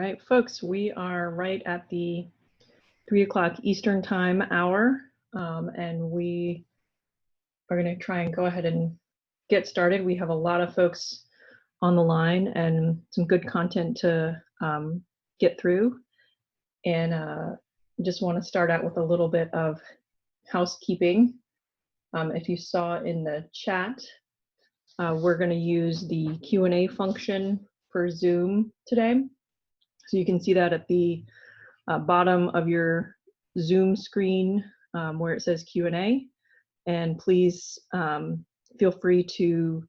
right, folks, we are right at the 3 o'clock Eastern Time hour, and we are going to try and go ahead and get started. We have a lot of folks on the line and some good content to get through. And just want to start out with a little bit of housekeeping. If you saw in the chat, we're going to use the Q&A function for Zoom today. So you can see that at the bottom of your Zoom screen where it says Q&A. And please feel free to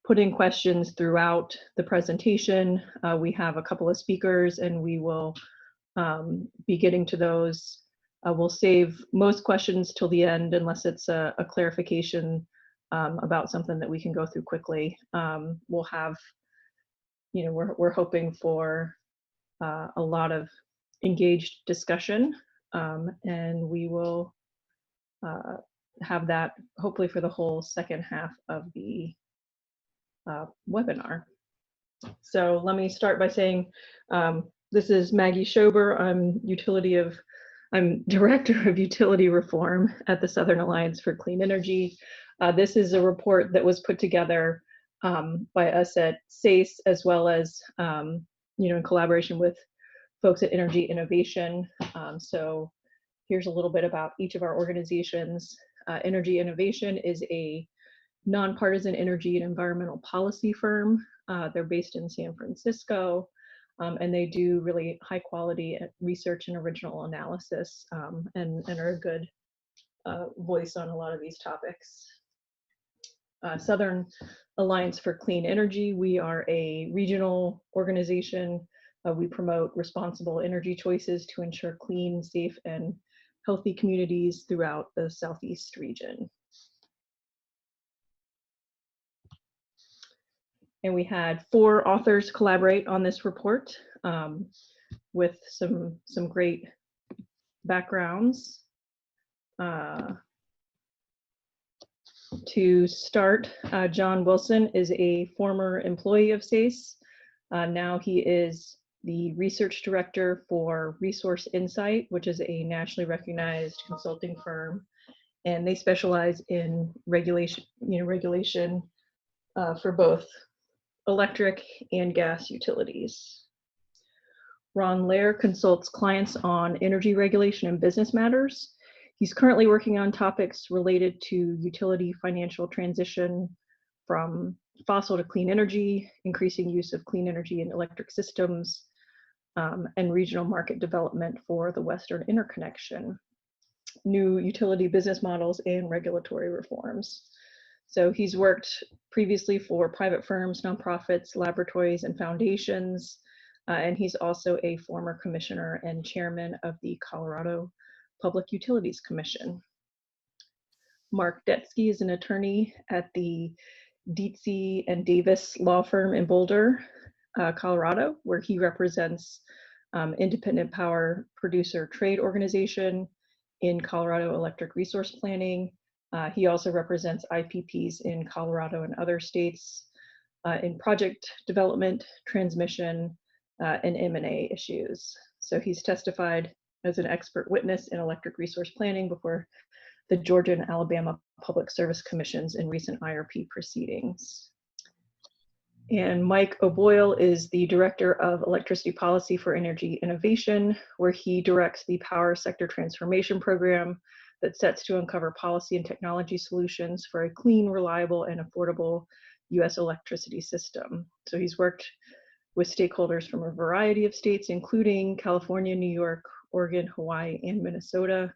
put in questions throughout the presentation. We have a couple of speakers and we will be getting to those. We'll save most questions till the end unless it's a clarification about something that we can go through quickly. We'll have, we're hoping for a lot of engaged discussion, and we will have that hopefully for the whole second half of the webinar. So let me start by saying this is Maggie Schober. I'm Director of Utility Reform at the Southern Alliance for Clean Energy. This is a report that was put together by us at SACE, as well as in collaboration with folks at Energy Innovation. So here's a little bit about each of our organizations. Energy Innovation is a nonpartisan energy and environmental policy firm. They're based in San Francisco, and they do really high quality research and original analysis, and are a good voice on a lot of these topics. Southern Alliance for Clean Energy, we are a regional organization. We promote responsible energy choices to ensure clean, safe, and healthy communities throughout the Southeast region. And we had 4 authors collaborate on this report with some great backgrounds. To start, John Wilson is a former employee of SACE. Now he is the research director for Resource Insight, which is a nationally recognized consulting firm, and they specialize in regulation for both electric and gas utilities. Ron Lair consults clients on energy regulation and business matters. He's currently working on topics related to utility financial transition from fossil to clean energy, increasing use of clean energy in electric systems, and regional market development for the Western interconnection, new utility business models, and regulatory reforms. So he's worked previously for private firms, nonprofits, laboratories, and foundations, and he's also a former commissioner and chairman of the Colorado Public Utilities Commission. Mark Detsky is an attorney at the Dietze and Davis law firm in Boulder, Colorado, where he represents Independent Power Producer Trade Organization in Colorado Electric Resource Planning. He also represents IPPs in Colorado and other states in project development, transmission, and M&A issues. So he's testified as an expert witness in electric resource planning before the Georgia and Alabama Public Service Commissions in recent IRP proceedings. And Mike O'Boyle is the Director of Electricity Policy for Energy Innovation, where he directs the Power Sector Transformation Program that sets to uncover policy and technology solutions for a clean, reliable, and affordable U.S. electricity system. So he's worked with stakeholders from a variety of states, including California, New York, Oregon, Hawaii, and Minnesota,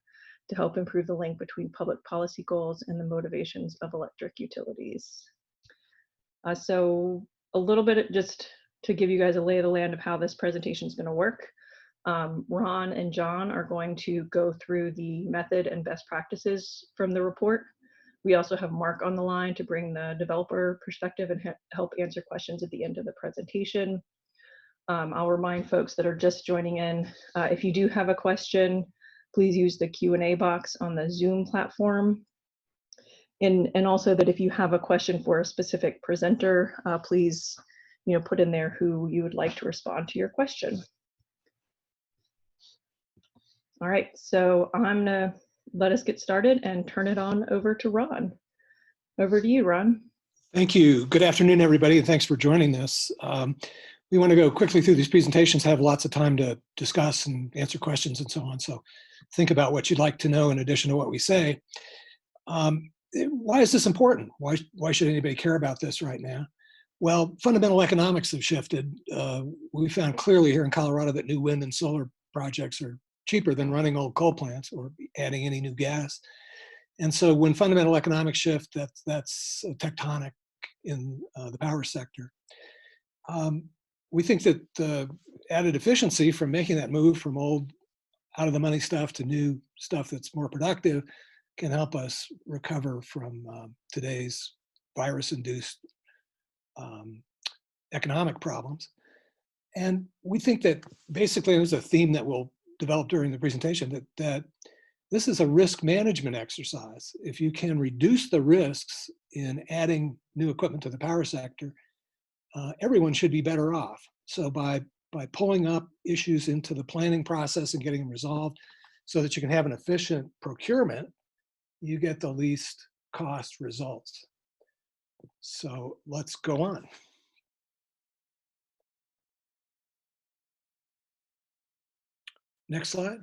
to help improve the link between public policy goals and the motivations of electric utilities. So a little bit just to give you guys a lay of the land of how this presentation is going to work. Ron and John are going to go through the method and best practices from the report. We also have Mark on the line to bring the developer perspective and help answer questions at the end of the presentation. I'll remind folks that are just joining in, if you do have a question, please use the Q&A box on the Zoom platform. And also that if you have a question for a specific presenter, please put in there who you would like to respond to your question. All right, so I'm gonna let us get started and turn it on over to Ron. Over to you, Ron. Thank you. Good afternoon, everybody, and thanks for joining this. We want to go quickly through these presentations, have lots of time to discuss and answer questions and so on. So think about what you'd like to know in addition to what we say. Why is this important? Why should anybody care about this right now? Well, fundamental economics have shifted. We found clearly here in Colorado that new wind and solar projects are cheaper than running old coal plants or adding any new gas. And so when fundamental economics shift, that's tectonic in the power sector. We think that the added efficiency from making that move from old out of the money stuff to new stuff that's more productive can help us recover from today's virus-induced economic problems. And we think that basically there's a theme that we'll develop during the presentation that this is a risk management exercise. If you can reduce the risks in adding new equipment to the power sector, everyone should be better off. So by pulling up issues into the planning process and getting them resolved so that you can have an efficient procurement, you get the least cost results. So let's go on. Next slide.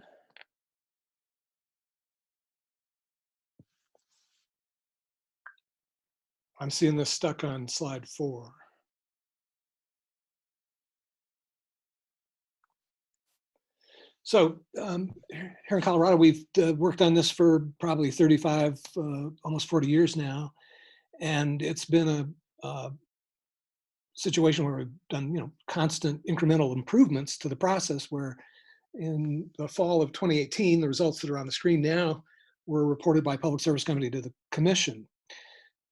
I'm seeing this stuck on slide 4. So here in Colorado, we've worked on this for probably 35, almost 40 years now. And it's been a situation where we've done, constant incremental improvements to the process, where in the fall of 2018, the results that are on the screen now were reported by Public Service Company to the Commission.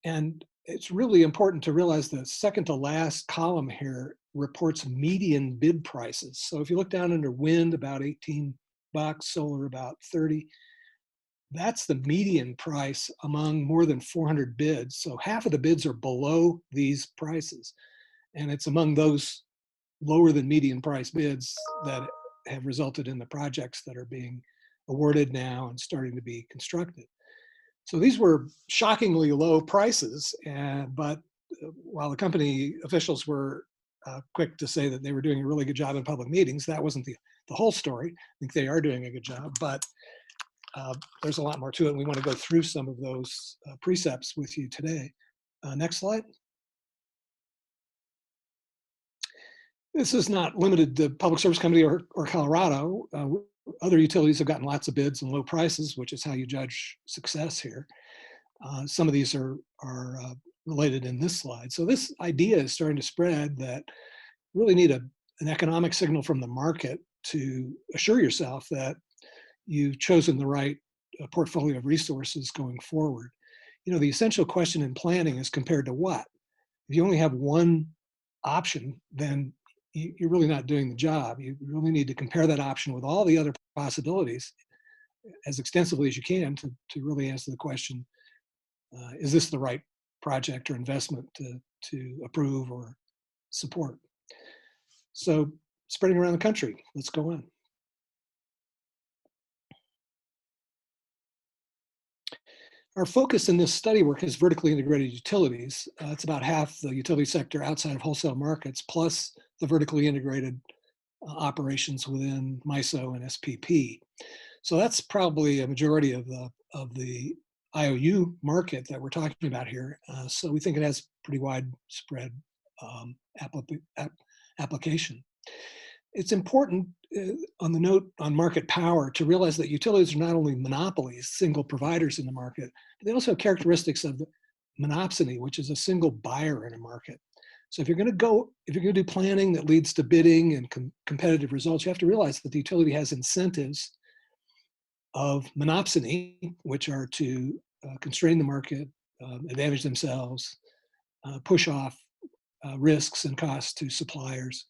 And it's really important to realize the second to last column here reports median bid prices. So if you look down under wind, about $18, solar about 30, that's the median price among more than 400 bids. So half of the bids are below these prices. And it's among those lower than median price bids that have resulted in the projects that are being awarded now and starting to be constructed. So these were shockingly low prices, but while the company officials were quick to say that they were doing a really good job in public meetings, that wasn't the whole story. I think they are doing a good job, but there's a lot more to it. And we want to go through some of those precepts with you today. Next slide. This is not limited to Public Service Company or Colorado. Other utilities have gotten lots of bids and low prices, which is how you judge success here. Some of these are related in this slide. So this idea is starting to spread that you really need an economic signal from the market to assure yourself that you've chosen the right portfolio of resources going forward. The essential question in planning is compared to what? If you only have one option, then you're really not doing the job. You really need to compare that option with all the other possibilities as extensively as you can to really answer the question, is this the right project or investment to approve or support? So spreading around the country, let's go on. Our focus in this study work is vertically integrated utilities. It's about half the utility sector outside of wholesale markets, plus the vertically integrated operations within MISO and SPP. So that's probably a majority of the IOU market that we're talking about here. So we think it has pretty widespread application. It's important on the note on market power to realize that utilities are not only monopolies, single providers in the market, but they also have characteristics of the monopsony, which is a single buyer in a market. So if you're going to do planning that leads to bidding and competitive results, you have to realize that the utility has incentives of monopsony, which are to constrain the market, advantage themselves, push off risks and costs to suppliers,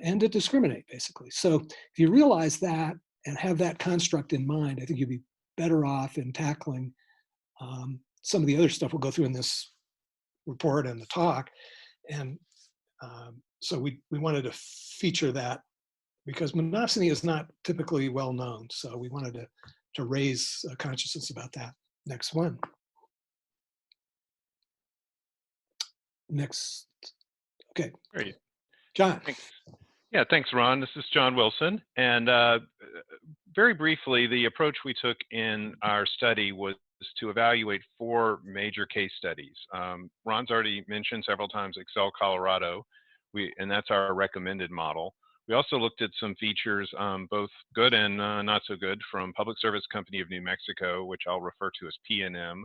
and to discriminate, basically. So if you realize that and have that construct in mind, I think you'd be better off in tackling some of the other stuff we'll go through in this report and the talk. And so we wanted to feature that because monopsony is not typically well known. So we wanted to raise consciousness about that. Next one. Next. Okay. Great. John. Thanks. Yeah, thanks, Ron. This is John Wilson. And very briefly, the approach we took in our study was to evaluate 4 major case studies. Ron's already mentioned several times Excel Colorado, and that's our recommended model. We also looked at some features, both good and not so good, from Public Service Company of New Mexico, which I'll refer to as PNM,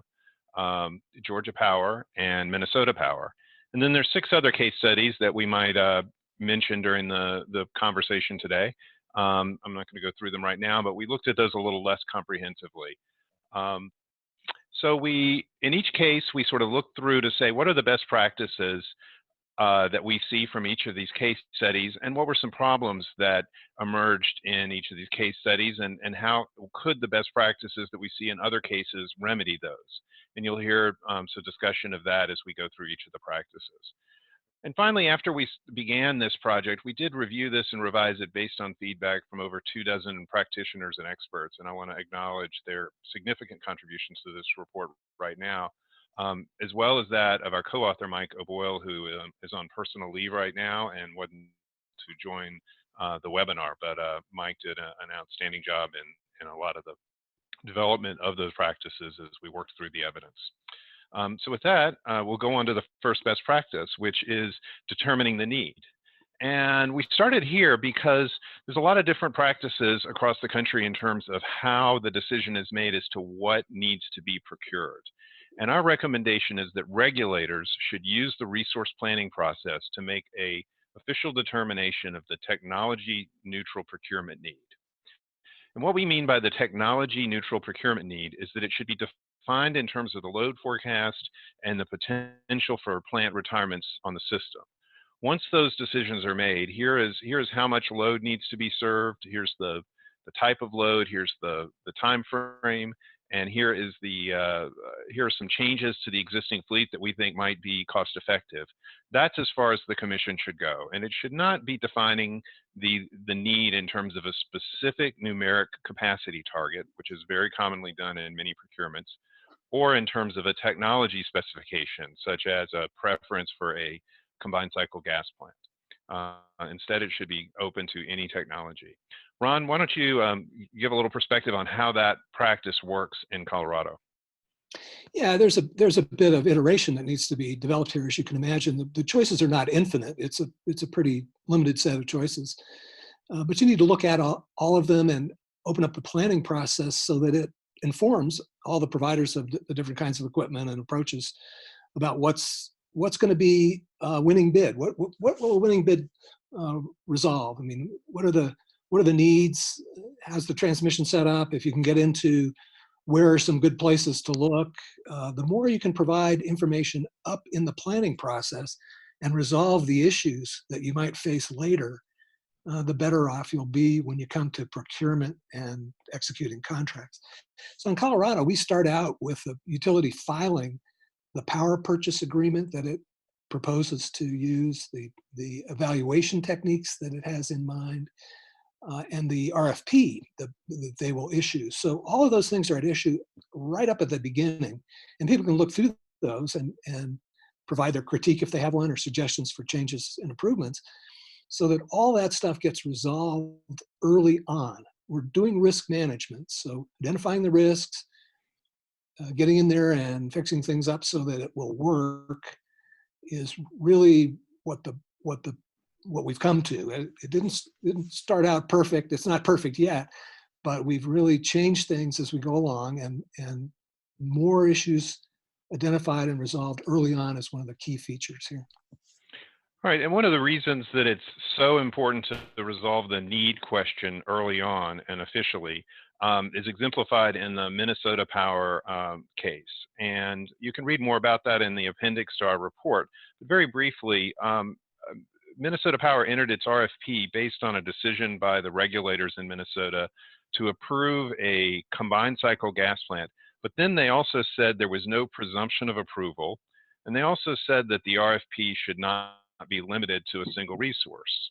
Georgia Power, and Minnesota Power. And then there's 6 other case studies that we might mention during the conversation today. I'm not going to go through them right now, but we looked at those a little less comprehensively. So in each case, we sort of looked through to say, what are the best practices that we see from each of these case studies, and what were some problems that emerged in each of these case studies, and how could the best practices that we see in other cases remedy those? And you'll hear some discussion of that as we go through each of the practices. And finally, after we began this project, we did review this and revise it based on feedback from over 24 practitioners and experts. And I want to acknowledge their significant contributions to this report right now, as well as that of our co-author, Mike O'Boyle, who is on personal leave right now and wasn't to join the webinar. But Mike did an outstanding job in a lot of the development of those practices as we worked through the evidence. So with that, we'll go on to the first best practice, which is determining the need. And we started here because there's a lot of different practices across the country in terms of how the decision is made as to what needs to be procured. And our recommendation is that regulators should use the resource planning process to make an official determination of the technology neutral procurement need. And what we mean by the technology neutral procurement need is that it should be defined in terms of the load forecast and the potential for plant retirements on the system. Once those decisions are made, here's how much load needs to be served, here's the type of load, here's the time frame, and here are some changes to the existing fleet that we think might be cost effective. That's as far as the commission should go, and it should not be defining the need in terms of a specific numeric capacity target, which is very commonly done in many procurements, or in terms of a technology specification, such as a preference for a combined cycle gas plant. Instead, it should be open to any technology. Ron, why don't you give a little perspective on how that practice works in Colorado? Yeah, there's a bit of iteration that needs to be developed here, as you can imagine. The choices are not infinite. It's a pretty limited set of choices, but you need to look at all of them and open up the planning process so that it informs all the providers of the different kinds of equipment and approaches about what's going to be a winning bid. What will a winning bid resolve? I mean, what are the needs? How's the transmission set up? If you can get into where are some good places to look, the more you can provide information up in the planning process and resolve the issues that you might face later, the better off you'll be when you come to procurement and executing contracts. So in Colorado, we start out with the utility filing the power purchase agreement that it proposes to use, the evaluation techniques that it has in mind, and the RFP that they will issue. So all of those things are at issue right up at the beginning, and people can look through those and provide their critique if they have one or suggestions for changes and improvements, so that all that stuff gets resolved early on. We're doing risk management, so identifying the risks, getting in there and fixing things up so that it will work is really what we've come to. It didn't start out perfect. It's not perfect yet, but we've really changed things as we go along, and more issues identified and resolved early on is one of the key features here. All right, and one of the reasons that it's so important to resolve the need question early on and officially is exemplified in the Minnesota Power case. And you can read more about that in the appendix to our report. But very briefly, Minnesota Power entered its RFP based on a decision by the regulators in Minnesota to approve a combined cycle gas plant. But then they also said there was no presumption of approval. And they also said that the RFP should not be limited to a single resource.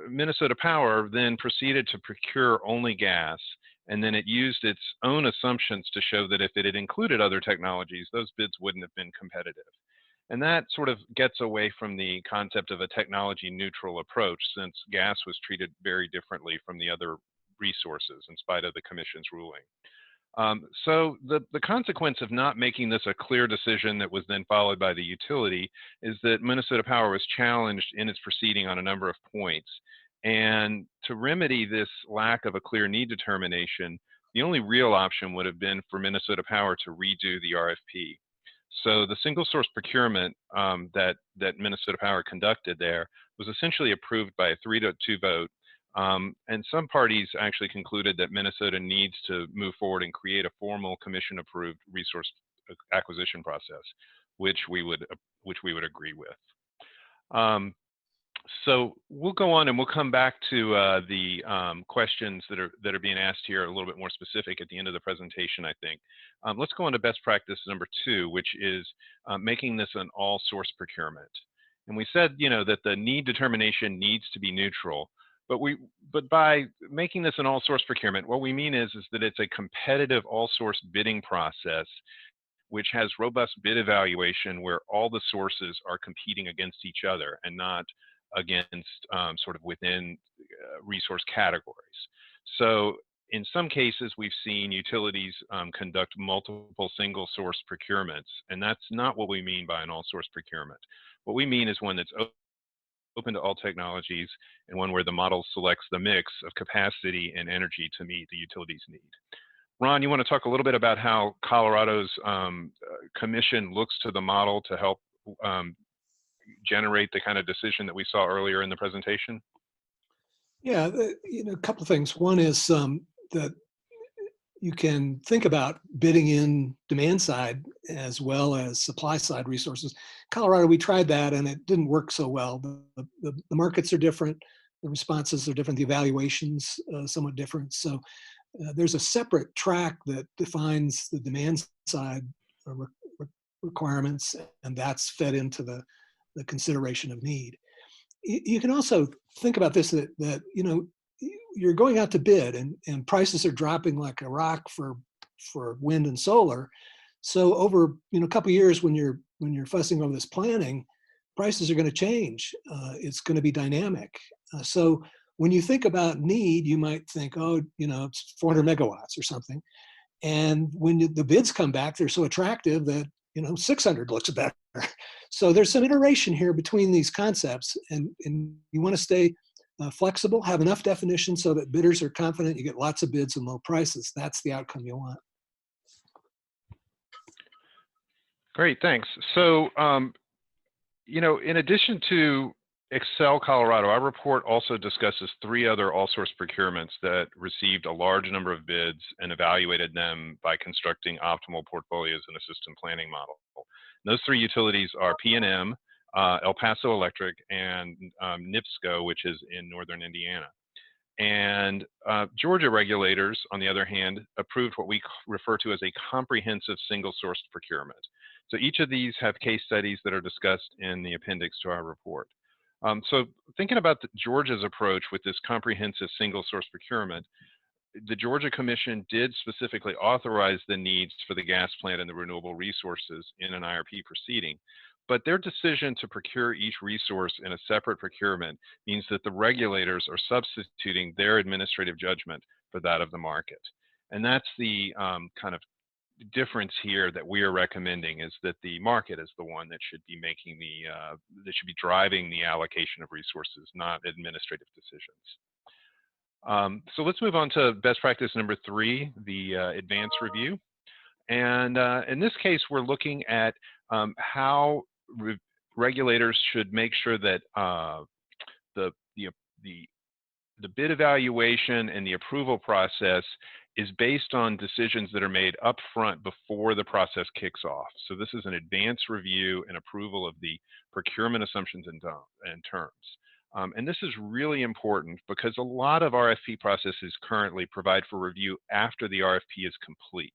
Minnesota Power then proceeded to procure only gas, and then it used its own assumptions to show that if it had included other technologies, those bids wouldn't have been competitive. And that sort of gets away from the concept of a technology neutral approach, since gas was treated very differently from the other resources in spite of the commission's ruling. So the consequence of not making this a clear decision that was then followed by the utility is that Minnesota Power was challenged in its proceeding on a number of points. And to remedy this lack of a clear need determination, the only real option would have been for Minnesota Power to redo the RFP. So the single source procurement that Minnesota Power conducted there was essentially approved by a 3-2 vote. And some parties actually concluded that Minnesota needs to move forward and create a formal commission-approved resource acquisition process, which we would agree with. So we'll go on and we'll come back to the questions that are being asked here a little bit more specific at the end of the presentation, I think. Let's go on to best practice number 2, which is making this an all-source procurement. And we said, that the need determination needs to be neutral. But by making this an all-source procurement, what we mean is that it's a competitive all-source bidding process which has robust bid evaluation where all the sources are competing against each other and not against sort of within resource categories. So in some cases, we've seen utilities conduct multiple single source procurements, and that's not what we mean by an all-source procurement. What we mean is one that's open to all technologies, and one where the model selects the mix of capacity and energy to meet the utility's need. Ron, you want to talk a little bit about how Colorado's commission looks to the model to help generate the kind of decision that we saw earlier in the presentation? Yeah, a couple of things. One is that you can think about bidding in demand side as well as supply side resources. Colorado, we tried that and it didn't work so well. The markets are different, the responses are different, the evaluations somewhat different. So there's a separate track that defines the demand side requirements, and that's fed into the consideration of need. You can also think about this, that you're going out to bid and prices are dropping like a rock for wind and solar. So over a couple of years, when you're fussing over this planning, prices are going to change. It's going to be dynamic. So when you think about need, you might think, oh, it's 400 megawatts or something. And when the bids come back, they're so attractive that 600 looks better. So there's some iteration here between these concepts, and you want to stay flexible, have enough definition so that bidders are confident you get lots of bids and low prices. That's the outcome you want. Great, thanks. So, in addition to Excel Colorado, our report also discusses 3 other all-source procurements that received a large number of bids and evaluated them by constructing optimal portfolios in a system planning model. Those 3 utilities are PNM, El Paso Electric, and NIPSCO, which is in northern Indiana. And Georgia regulators, on the other hand, approved what we refer to as a comprehensive single-source procurement. So each of these have case studies that are discussed in the appendix to our report. So thinking about Georgia's approach with this comprehensive single-source procurement, the Georgia Commission did specifically authorize the needs for the gas plant and the renewable resources in an IRP proceeding. But their decision to procure each resource in a separate procurement means that the regulators are substituting their administrative judgment for that of the market. And that's the kind of difference here that we are recommending, is that the market is the one that should be making that should be driving the allocation of resources, not administrative decisions. So let's move on to best practice number 3, the advanced review. And in this case, we're looking at how regulators should make sure that the bid evaluation and the approval process is based on decisions that are made up front before the process kicks off. So this is an advanced review and approval of the procurement assumptions and terms. And this is really important because a lot of RFP processes currently provide for review after the RFP is complete.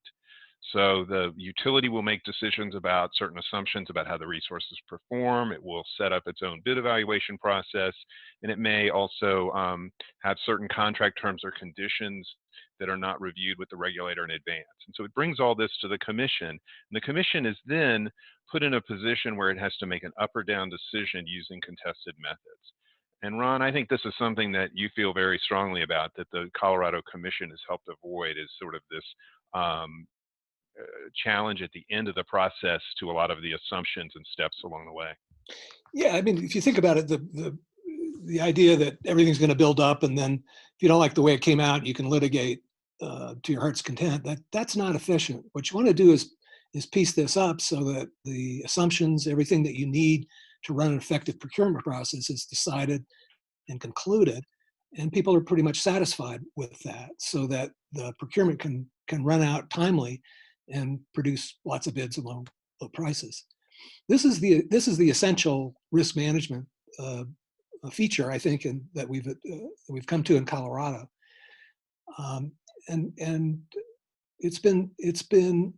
So the utility will make decisions about certain assumptions about how the resources perform. It will set up its own bid evaluation process, and it may also have certain contract terms or conditions that are not reviewed with the regulator in advance. And so it brings all this to the commission, and the commission is then put in a position where it has to make an up or down decision using contested methods. And Ron, I think this is something that you feel very strongly about, that the Colorado Commission has helped avoid, is sort of this um, challenge at the end of the process to a lot of the assumptions and steps along the way. Yeah, I mean, if you think about it, the idea that everything's going to build up, and then if you don't like the way it came out, you can litigate to your heart's content. That's not efficient. What you want to do is piece this up so that the assumptions, everything that you need to run an effective procurement process, is decided and concluded, and people are pretty much satisfied with that, so that the procurement can run out timely and produce lots of bids along low prices. This is the essential risk management feature, I think, that we've come to in Colorado, and it's been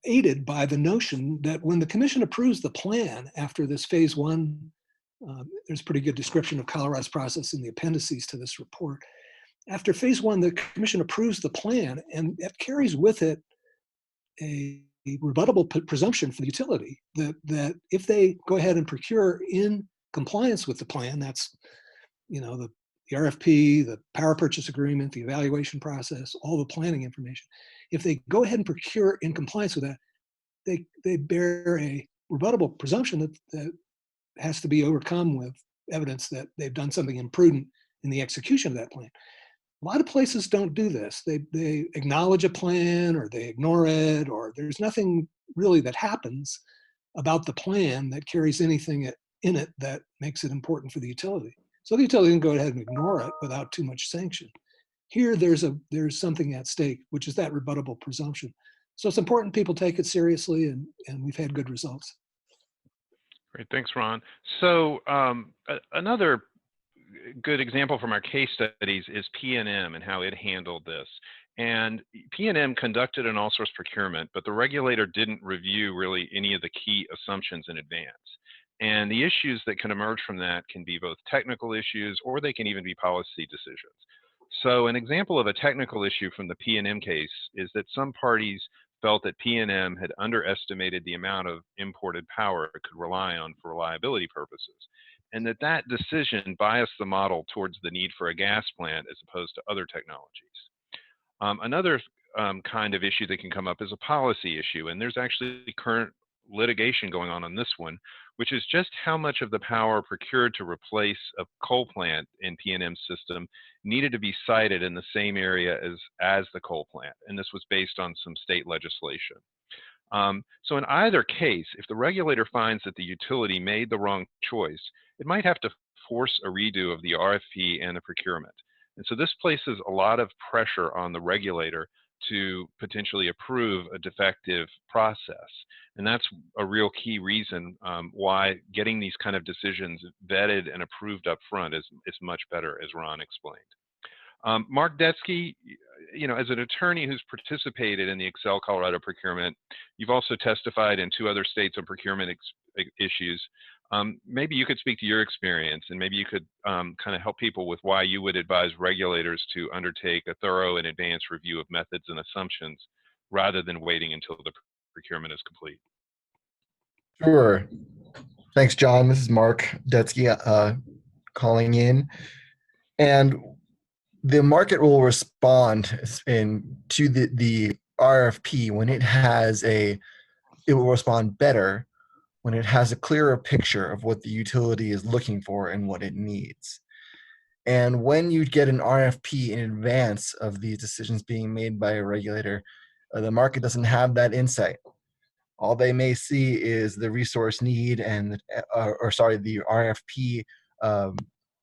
aided by the notion that when the commission approves the plan after this phase one, there's a pretty good description of Colorado's process in the appendices to this report. After phase one, the commission approves the plan, and it carries with it a rebuttable presumption for the utility that if they go ahead and procure in compliance with the plan, that's the RFP, the power purchase agreement, the evaluation process, all the planning information. If they go ahead and procure in compliance with that, they bear a rebuttable presumption that has to be overcome with evidence that they've done something imprudent in the execution of that plan. A lot of places don't do this. They acknowledge a plan, or they ignore it, or there's nothing really that happens about the plan that carries anything in it that makes it important for the utility. So the utility can go ahead and ignore it without too much sanction. Here, there's something at stake, which is that rebuttable presumption. So it's important people take it seriously, and we've had good results. Great, thanks, Ron. So another good example from our case studies is P&M and how it handled this. And P&M conducted an all-source procurement, but the regulator didn't review really any of the key assumptions in advance. And the issues that can emerge from that can be both technical issues, or they can even be policy decisions. So an example of a technical issue from the P&M case is that some parties felt that P&M had underestimated the amount of imported power it could rely on for reliability purposes, and that decision biased the model towards the need for a gas plant as opposed to other technologies. Another kind of issue that can come up is a policy issue, and there's actually current litigation going on this one, which is just how much of the power procured to replace a coal plant in P&M's system needed to be sited in the same area as the coal plant, and this was based on some state legislation. So in either case, if the regulator finds that the utility made the wrong choice, it might have to force a redo of the RFP and the procurement. And so this places a lot of pressure on the regulator to potentially approve a defective process. And that's a real key reason why getting these kind of decisions vetted and approved up front is much better, as Ron explained. Mark Detsky, as an attorney who's participated in the Excel Colorado procurement, you've also testified in 2 other states on procurement issues. Maybe you could speak to your experience, and maybe you could kind of help people with why you would advise regulators to undertake a thorough and advanced review of methods and assumptions rather than waiting until the procurement is complete. Sure. Thanks, John. This is Mark Detsky calling in. And the market will respond to the RFP when it will respond better when it has a clearer picture of what the utility is looking for and what it needs. And when you get an RFP in advance of these decisions being made by a regulator, the market doesn't have that insight. All they may see is the resource need and, the RFP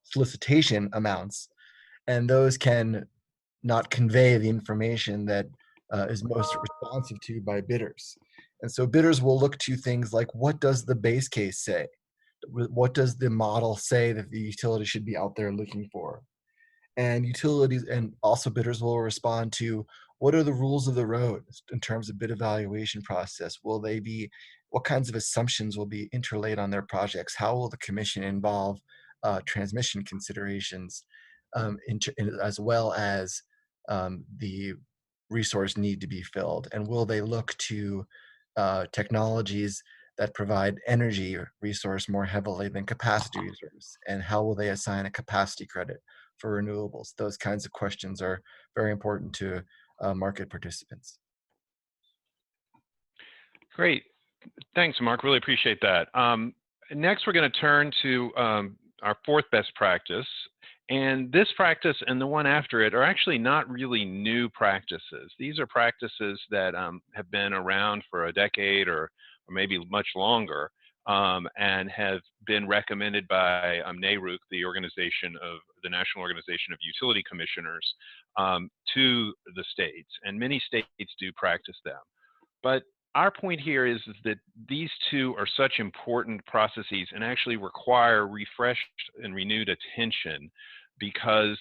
solicitation amounts, and those can not convey the information that is most responsive to by bidders. And so bidders will look to things like, what does the base case say? What does the model say that the utility should be out there looking for? And utilities and also bidders will respond to, What are the rules of the road in terms of bid evaluation process? What kinds of assumptions will be interlaid on their projects? How will the commission involve transmission considerations, as well as the resource need to be filled? And will they look to technologies that provide energy resource more heavily than capacity reserves? And how will they assign a capacity credit for renewables? Those kinds of questions are very important to market participants. Great. Thanks, Mark. Really appreciate that. Next, we're going to turn to our fourth best practice. And this practice and the one after it are actually not really new practices. These are practices that have been around for a decade or maybe much longer, and have been recommended by NARUC, the National Organization of Utility Commissioners, to the states. And many states do practice them. But our point here is that these two are such important processes and actually require refreshed and renewed attention because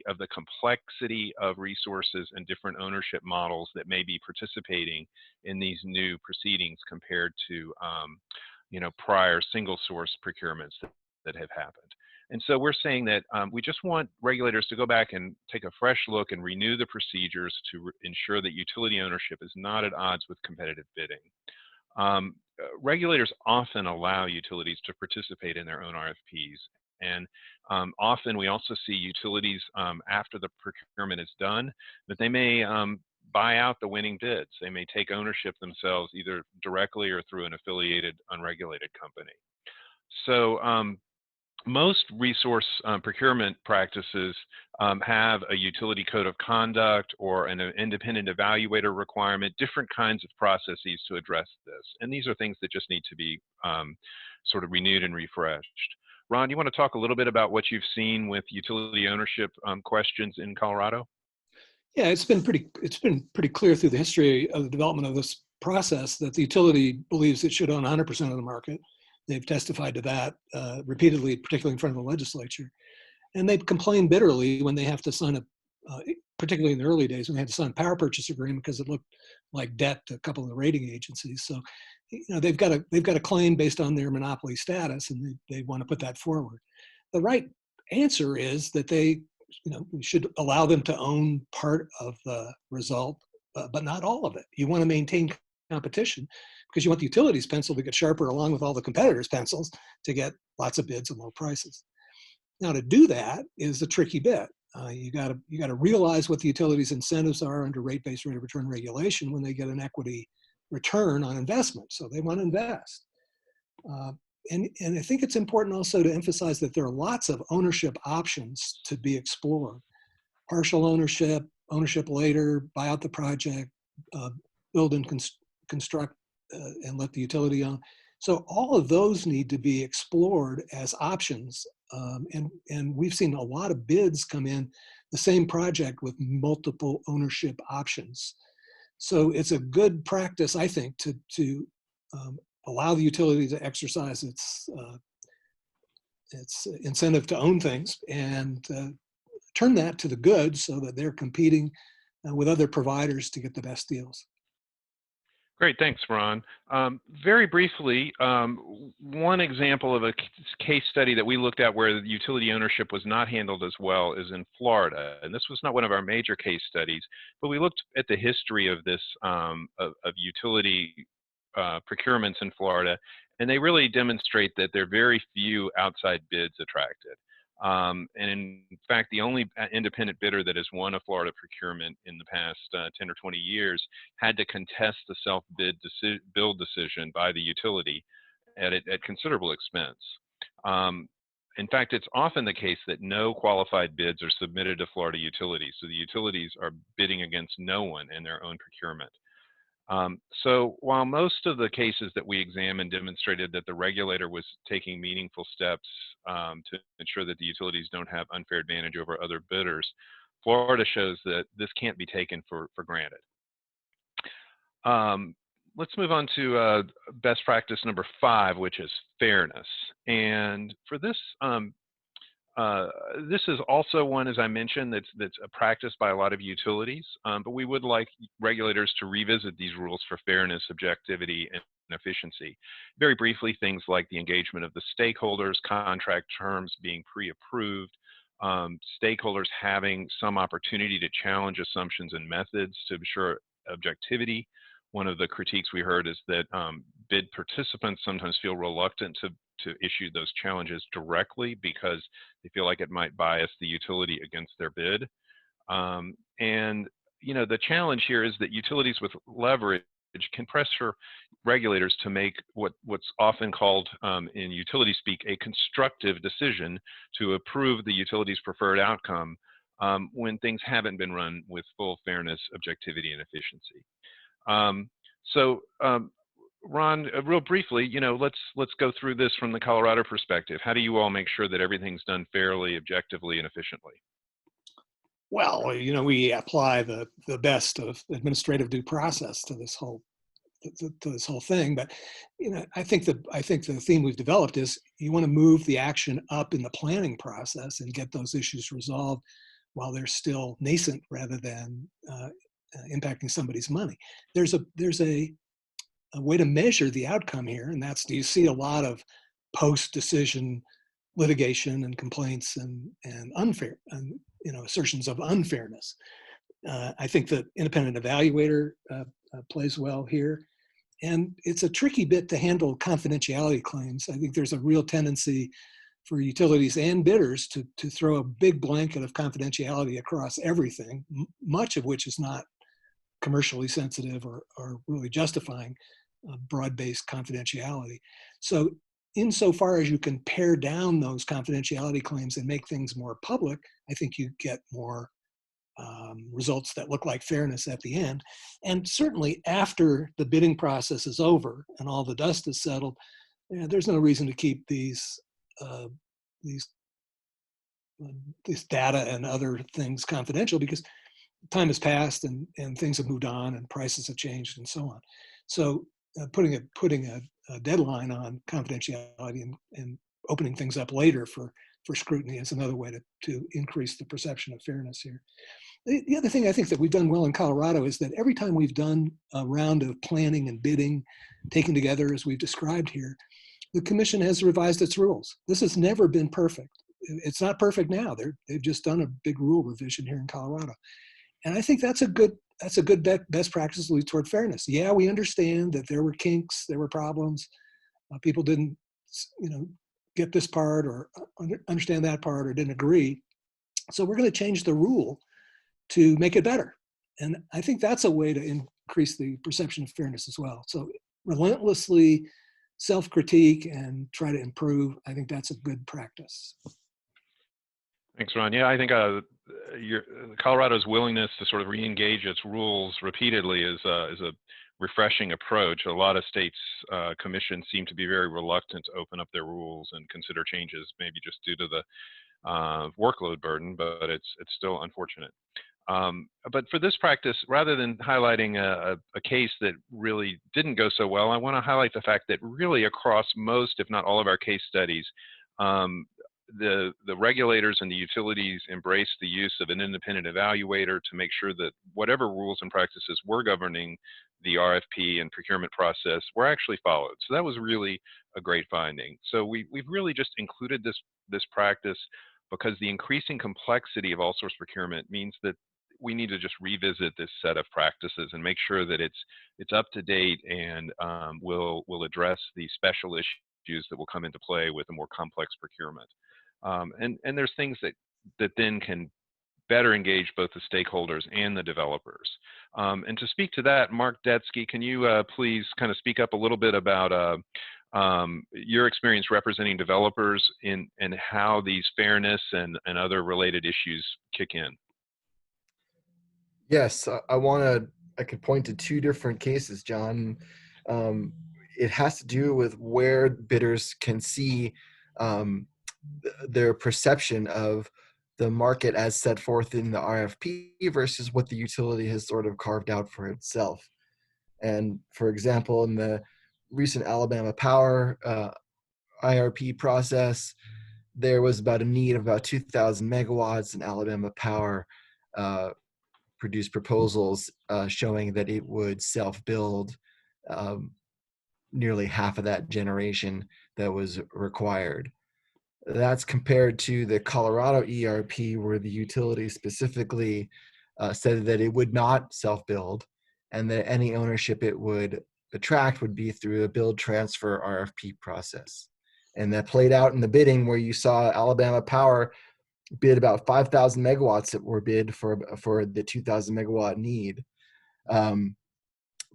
of the complexity of resources and different ownership models that may be participating in these new proceedings compared to prior single source procurements that have happened. And so we're saying that we just want regulators to go back and take a fresh look and renew the procedures to ensure that utility ownership is not at odds with competitive bidding. Regulators often allow utilities to participate in their own RFPs. And often we also see utilities, after the procurement is done, that they may buy out the winning bids. They may take ownership themselves, either directly or through an affiliated, unregulated company. So most resource procurement practices have a utility code of conduct or an independent evaluator requirement, different kinds of processes to address this. And these are things that just need to be sort of renewed and refreshed. Ron, you want to talk a little bit about what you've seen with utility ownership questions in Colorado? Yeah, it's been pretty clear through the history of the development of this process that the utility believes it should own 100% of the market. They've testified to that repeatedly, particularly in front of the legislature. And they've complained bitterly when they have to sign particularly in the early days, when they had to sign a power purchase agreement because it looked like debt to a couple of the rating agencies. So, they've got a claim based on their monopoly status, and they want to put that forward. The right answer is that we should allow them to own part of the result, but not all of it. You want to maintain competition because you want the utilities pencil to get sharper along with all the competitors' pencils to get lots of bids and low prices. Now, to do that is a tricky bit. You got to realize what the utilities' incentives are under rate-based rate of return regulation when they get an equity return on investment. So they want to invest. And I think it's important also to emphasize that there are lots of ownership options to be explored. Partial ownership, ownership later, buy out the project, build and construct and let the utility own. So all of those need to be explored as options. And we've seen a lot of bids come in the same project with multiple ownership options. So it's a good practice, I think, to allow the utility to exercise its incentive to own things and turn that to the good so that they're competing with other providers to get the best deals. Great, thanks, Ron. Very briefly, one example of a case study that we looked at where the utility ownership was not handled as well is in Florida. And this was not one of our major case studies, but we looked at the history of this, of utility procurements in Florida, and they really demonstrate that there are very few outside bids attracted. And in fact, the only independent bidder that has won a Florida procurement in the past 10 or 20 years had to contest the self-build decision by the utility at considerable expense. In fact, it's often the case that no qualified bids are submitted to Florida utilities, so the utilities are bidding against no one in their own procurement. So while most of the cases that we examined demonstrated that the regulator was taking meaningful steps to ensure that the utilities don't have unfair advantage over other bidders, Florida shows that this can't be taken for granted. Let's move on to best practice number 5, which is fairness. And for this This is also one, as I mentioned, that's a practice by a lot of utilities, but we would like regulators to revisit these rules for fairness, objectivity, and efficiency. Very briefly, things like the engagement of the stakeholders, contract terms being pre-approved, stakeholders having some opportunity to challenge assumptions and methods to ensure objectivity. One of the critiques we heard is that bid participants sometimes feel reluctant to issue those challenges directly because they feel like it might bias the utility against their bid. And the challenge here is that utilities with leverage can pressure regulators to make what's often called in utility speak a constructive decision to approve the utility's preferred outcome when things haven't been run with full fairness, objectivity, and efficiency. Ron, real briefly, let's go through this from the Colorado perspective. How do you all make sure that everything's done fairly, objectively, and efficiently? Well, we apply the best of administrative due process to this whole thing. But I think the theme we've developed is you want to move the action up in the planning process and get those issues resolved while they're still nascent, rather than impacting somebody's money. There's a way to measure the outcome here, and that's, do you see a lot of post-decision litigation and complaints and unfair and assertions of unfairness? I think the independent evaluator plays well here, and it's a tricky bit to handle confidentiality claims. I think there's a real tendency for utilities and bidders to throw a big blanket of confidentiality across everything, much of which is not commercially sensitive or really justifying broad-based confidentiality. So insofar as you can pare down those confidentiality claims and make things more public, I think you get more results that look like fairness at the end. And certainly after the bidding process is over and all the dust is settled, there's no reason to keep these data and other things confidential, because time has passed and things have moved on and prices have changed and so on. So putting a deadline on confidentiality and opening things up later for scrutiny is another way to increase the perception of fairness here. The other thing I think that we've done well in Colorado is that every time we've done a round of planning and bidding taken together as we've described here, the commission has revised its rules. This has never been perfect. It's not perfect now. They've just done a big rule revision here in Colorado. And I think that's a good best practice lead toward fairness. Yeah, we understand that there were kinks, there were problems. People didn't, get this part or understand that part or didn't agree. So we're going to change the rule to make it better. And I think that's a way to increase the perception of fairness as well. So relentlessly self-critique and try to improve. I think that's a good practice. Thanks, Ron. Yeah, I think Colorado's willingness to sort of re-engage its rules repeatedly is a refreshing approach. A lot of states' commissions seem to be very reluctant to open up their rules and consider changes, maybe just due to the workload burden, but it's still unfortunate. But for this practice, rather than highlighting a case that really didn't go so well, I want to highlight the fact that really across most, if not all of our case studies, the regulators and the utilities embraced the use of an independent evaluator to make sure that whatever rules and practices were governing the RFP and procurement process were actually followed. So that was really a great finding. So we've really just included this practice because the increasing complexity of all source procurement means that we need to just revisit this set of practices and make sure that it's up to date and will address the special issues that will come into play with a more complex procurement. And there's things that then can better engage both the stakeholders and the developers. And to speak to that, Mark Detsky, can you please kind of speak up a little bit about your experience representing developers and how these fairness and other related issues kick in? Yes, I could point to two different cases, John. It has to do with where bidders can see their perception of the market as set forth in the RFP versus what the utility has sort of carved out for itself. And for example, in the recent Alabama Power IRP process, there was about a need of about 2,000 megawatts, and Alabama Power produced proposals showing that it would self-build nearly half of that generation that was required. That's compared to the Colorado ERP, where the utility specifically said that it would not self-build, and that any ownership it would attract would be through a build transfer RFP process. And that played out in the bidding, where you saw Alabama Power bid about 5,000 megawatts that were bid for the 2,000 megawatt need,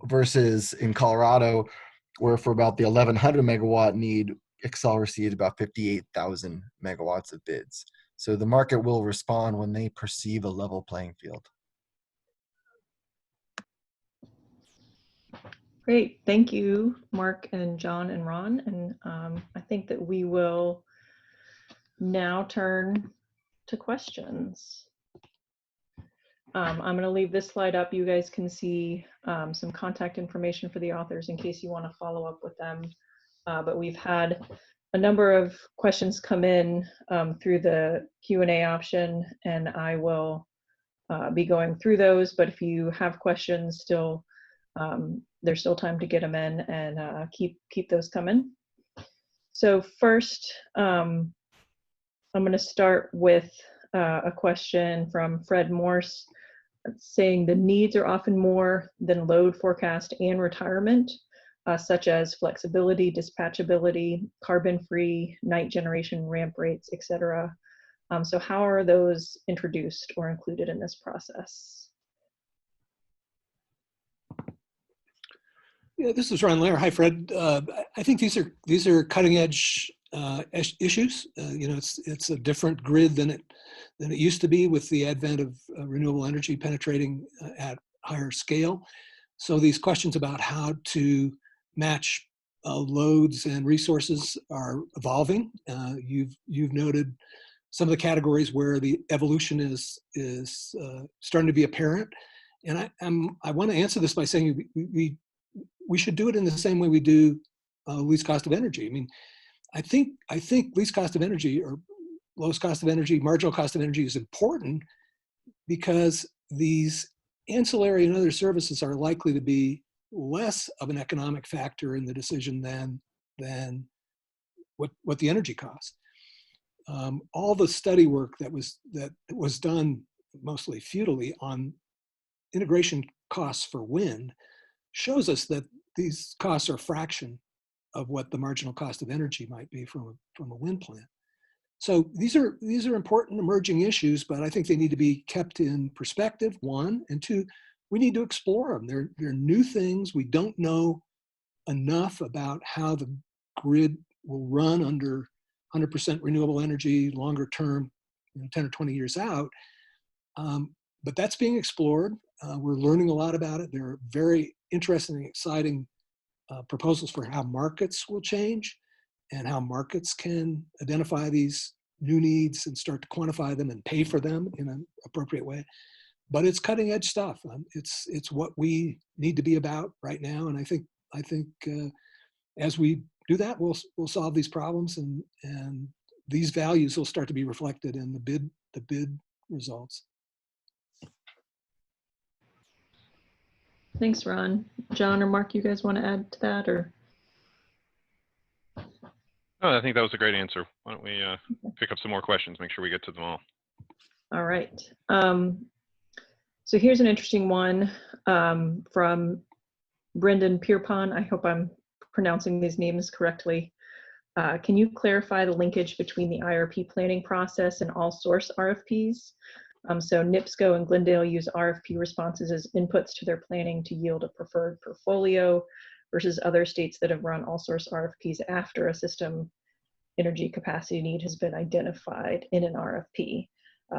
versus in Colorado, where for about the 1,100 megawatt need, Excel received about 58,000 megawatts of bids. So the market will respond when they perceive a level playing field. Great, thank you, Mark and John and Ron. And I think that we will now turn to questions. I'm going to leave this slide up. You guys can see some contact information for the authors in case you want to follow up with them. But we've had a number of questions come in through the Q&A option, and I will be going through those. But if you have questions still, there's still time to get them in, and keep those coming. So first, I'm going to start with a question from Fred Morse saying the needs are often more than load forecast and retirement, such as flexibility, dispatchability, carbon-free, night generation, ramp rates, etc. So how are those introduced or included in this process? Yeah, this is Ron Lair. Hi, Fred. I think these are cutting edge issues. You know, it's a different grid than it used to be with the advent of renewable energy penetrating at higher scale. So these questions about how to match loads and resources are evolving. You've noted some of the categories where the evolution is starting to be apparent, and I want to answer this by saying we should do it in the same way we do least cost of energy. I mean, I think least cost of energy or lowest cost of energy, marginal cost of energy is important because these ancillary and other services are likely to be less of an economic factor in the decision than what the energy costs. All the study work that was done mostly futilely on integration costs for wind shows us that these costs are a fraction of what the marginal cost of energy might be from a wind plant. So these are important emerging issues, but I think they need to be kept in perspective, one, and two, we need to explore them. They're new things. We don't know enough about how the grid will run under 100% renewable energy longer term, 10 or 20 years out. But that's being explored. We're learning a lot about it. There are very interesting and exciting proposals for how markets will change and how markets can identify these new needs and start to quantify them and pay for them in an appropriate way. But it's cutting edge stuff. It's what we need to be about right now. And I think as we do that, we'll solve these problems, and these values will start to be reflected in the bid results. Thanks, Ron. John or Mark, you guys want to add to that, or? Oh, I think that was a great answer. Why don't we pick up some more questions, make sure we get to them all. All right. So here's an interesting one from Brendan Pierpont. I hope I'm pronouncing these names correctly. Can you clarify the linkage between the IRP planning process and all source RFPs? So NIPSCO and Glendale use RFP responses as inputs to their planning to yield a preferred portfolio versus other states that have run all source RFPs after a system energy capacity need has been identified in an RFP.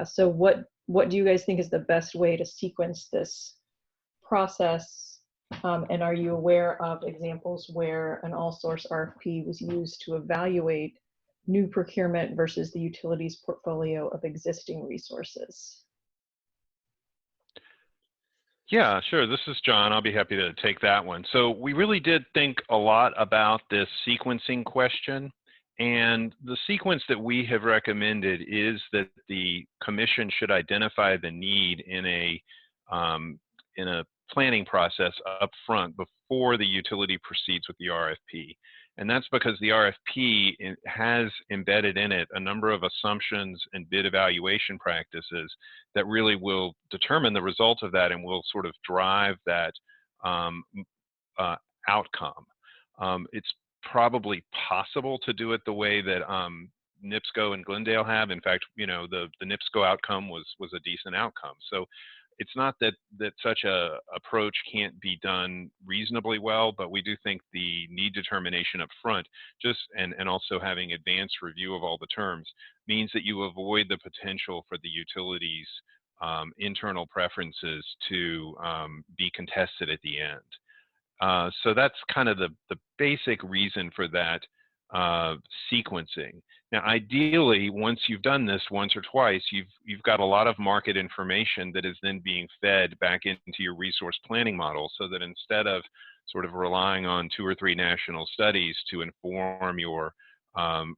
So what do you guys think is the best way to sequence this process? And are you aware of examples where an all source RFP was used to evaluate new procurement versus the utilities portfolio of existing resources? Yeah, sure. This is John. I'll be happy to take that one. So we really did think a lot about this sequencing question. And the sequence that we have recommended is that the commission should identify the need in a planning process up front before the utility proceeds with the RFP. And that's because the RFP has embedded in it a number of assumptions and bid evaluation practices that really will determine the result of that and will sort of drive that outcome. It's probably possible to do it the way that NIPSCO and Glendale have. In fact, you know, the NIPSCO outcome was a decent outcome. So it's not that such a approach can't be done reasonably well, but we do think the need determination up front, and also having advanced review of all the terms, means that you avoid the potential for the utilities' internal preferences to be contested at the end. So that's kind of the basic reason for that sequencing. Now, ideally, once you've done this once or twice, you've got a lot of market information that is then being fed back into your resource planning model, so that instead of sort of relying on 2 or 3 national studies to inform your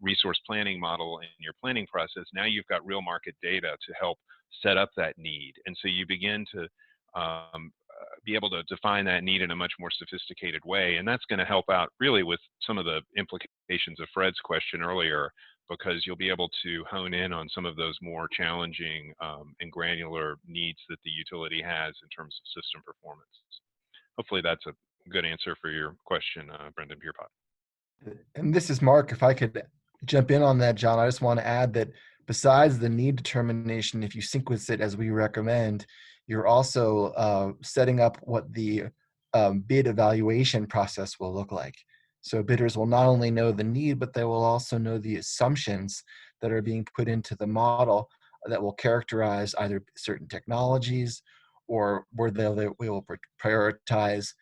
resource planning model and your planning process, now you've got real market data to help set up that need. And so you begin to be able to define that need in a much more sophisticated way. And that's going to help out really with some of the implications of Fred's question earlier, because you'll be able to hone in on some of those more challenging and granular needs that the utility has in terms of system performance. Hopefully that's a good answer for your question, Brendan Pierpont. And this is Mark. If I could jump in on that, John, I just want to add that besides the need determination, if you sequence it as we recommend, you're also setting up what the bid evaluation process will look like. So bidders will not only know the need, but they will also know the assumptions that are being put into the model that will characterize either certain technologies or where we will prioritize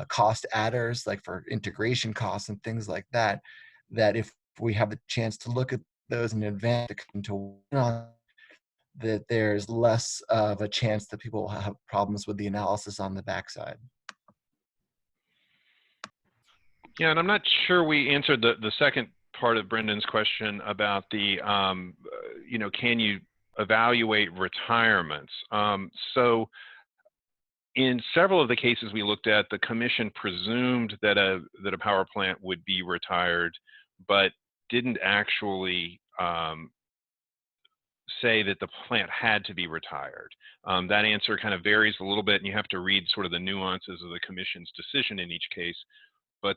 cost adders, like for integration costs and things like that, that if we have the chance to look at those in advance to come to on, that there's less of a chance that people will have problems with the analysis on the backside. Yeah, and I'm not sure we answered the second part of Brendan's question about the, you know, can you evaluate retirements? So in several of the cases we looked at, the commission presumed that a power plant would be retired, but didn't actually say that the plant had to be retired. That answer kind of varies a little bit, and you have to read sort of the nuances of the commission's decision in each case. But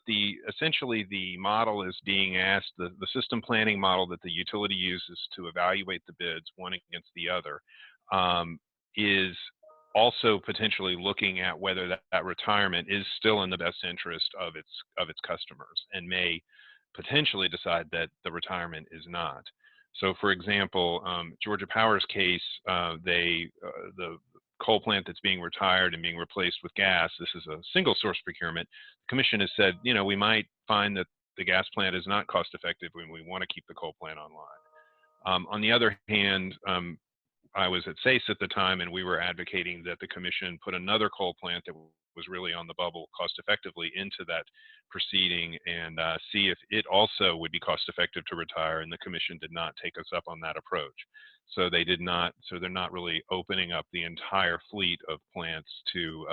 essentially the model is being asked, the system planning model that the utility uses to evaluate the bids one against the other, is also potentially looking at whether that retirement is still in the best interest of its customers, and may potentially decide that the retirement is not. So, for example, Georgia Power's case, the coal plant that's being retired and being replaced with gas, this is a single source procurement. The commission has said, you know, we might find that the gas plant is not cost effective when we want to keep the coal plant online. On the other hand, I was at SACE at the time, and we were advocating that the commission put another coal plant that was really on the bubble cost effectively into that proceeding, and see if it also would be cost effective to retire, and the commission did not take us up on that approach. So they did not, so they're not really opening up the entire fleet of plants to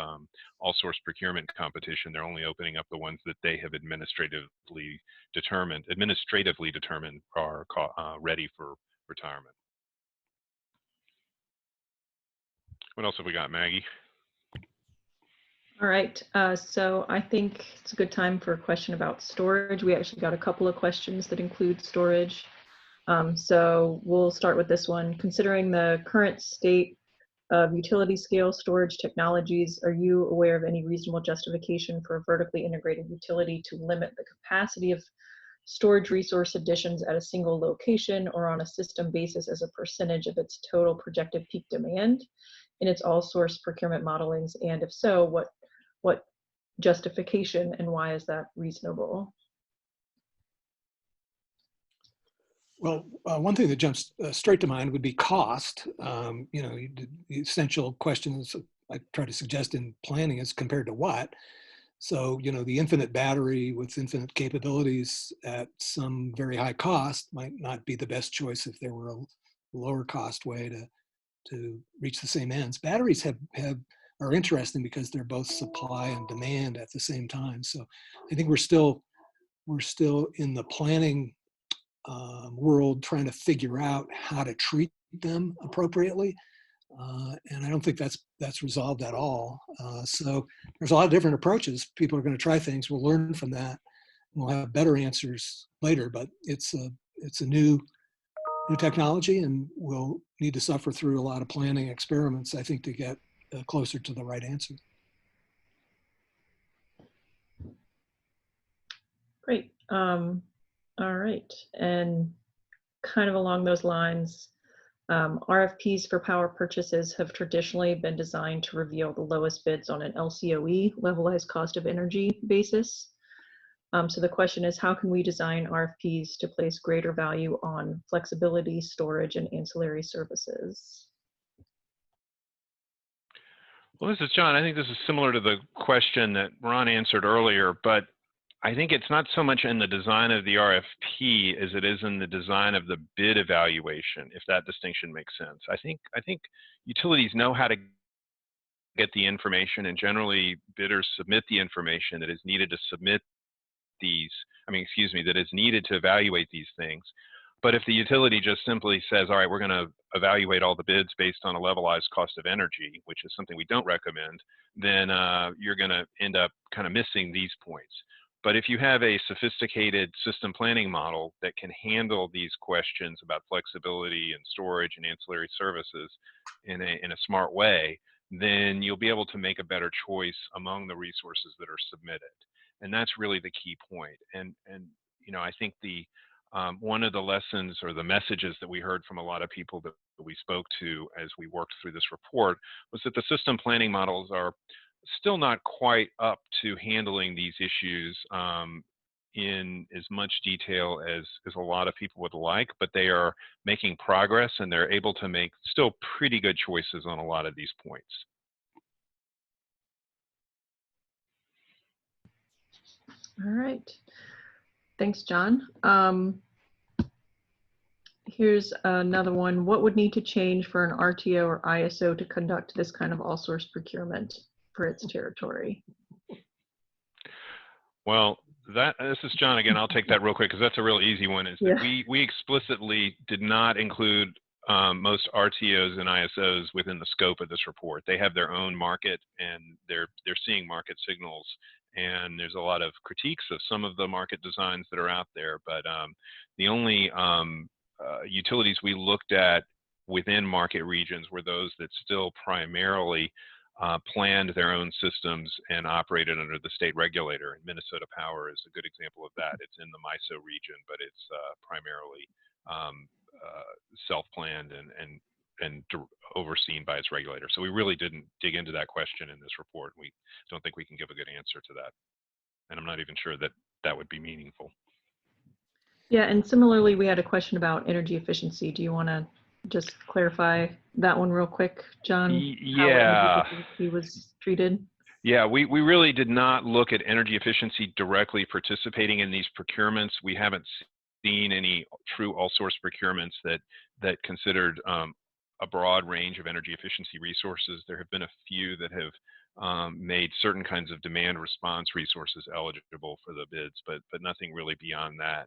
all source procurement competition. They're only opening up the ones that they have administratively determined are ready for retirement. What else have we got, Maggie? All right, so I think it's a good time for a question about storage. We actually got a couple of questions that include storage. So we'll start with this one. Considering the current state of utility scale storage technologies, are you aware of any reasonable justification for a vertically integrated utility to limit the capacity of storage resource additions at a single location or on a system basis as a percentage of its total projected peak demand in its all source procurement modelings? And if so, what justification and why is that reasonable? Well, one thing that jumps straight to mind would be cost. You know, the essential questions I try to suggest in planning is compared to what. So, you know, the infinite battery with infinite capabilities at some very high cost might not be the best choice if there were a lower cost way to reach the same ends. Batteries are interesting because they're both supply and demand at the same time. So I think we're still in the planning world trying to figure out how to treat them appropriately. And I don't think that's resolved at all. So there's a lot of different approaches. People are going to try things. We'll learn from that. We'll have better answers later. But it's a new technology, and we'll need to suffer through a lot of planning experiments, I think, to get closer to the right answer. Great. All right. And kind of along those lines, RFPs for power purchases have traditionally been designed to reveal the lowest bids on an LCOE, levelized cost of energy basis. So the question is, how can we design RFPs to place greater value on flexibility, storage, and ancillary services? Well, this is John. I think this is similar to the question that Ron answered earlier, but I think it's not so much in the design of the RFP as it is in the design of the bid evaluation, if that distinction makes sense. I think utilities know how to get the information, and generally bidders submit the information that is needed to submit that is needed to evaluate these things. But if the utility just simply says, all right, we're going to evaluate all the bids based on a levelized cost of energy, which is something we don't recommend, then you're going to end up kind of missing these points. But if you have a sophisticated system planning model that can handle these questions about flexibility and storage and ancillary services in a smart way, then you'll be able to make a better choice among the resources that are submitted. And that's really the key point. And you know, I think one of the lessons or the messages that we heard from a lot of people that we spoke to as we worked through this report was that the system planning models are still not quite up to handling these issues in as much detail as a lot of people would like, but they are making progress and they're able to make still pretty good choices on a lot of these points. All right. Thanks, John. Here's another one. What would need to change for an RTO or ISO to conduct this kind of all-source procurement for its territory? Well, this is John again. I'll take that real quick because that's a real easy one. Is that we explicitly did not include most RTOs and ISOs within the scope of this report. They have their own market, and they're seeing market signals. And there's a lot of critiques of some of the market designs that are out there. But the only utilities we looked at within market regions were those that still primarily planned their own systems and operated under the state regulator. And Minnesota Power is a good example of that. It's in the MISO region, but it's primarily self-planned and overseen by its regulator. So we really didn't dig into that question in this report. We don't think we can give a good answer to that. And I'm not even sure that that would be meaningful. Yeah, and similarly, we had a question about energy efficiency. Do you want to just clarify that one real quick, John? Yeah. How energy efficiency was treated? Yeah, we really did not look at energy efficiency directly participating in these procurements. We haven't seen any true all-source procurements that considered a broad range of energy efficiency resources. There have been a few that have made certain kinds of demand response resources eligible for the bids, but nothing really beyond that.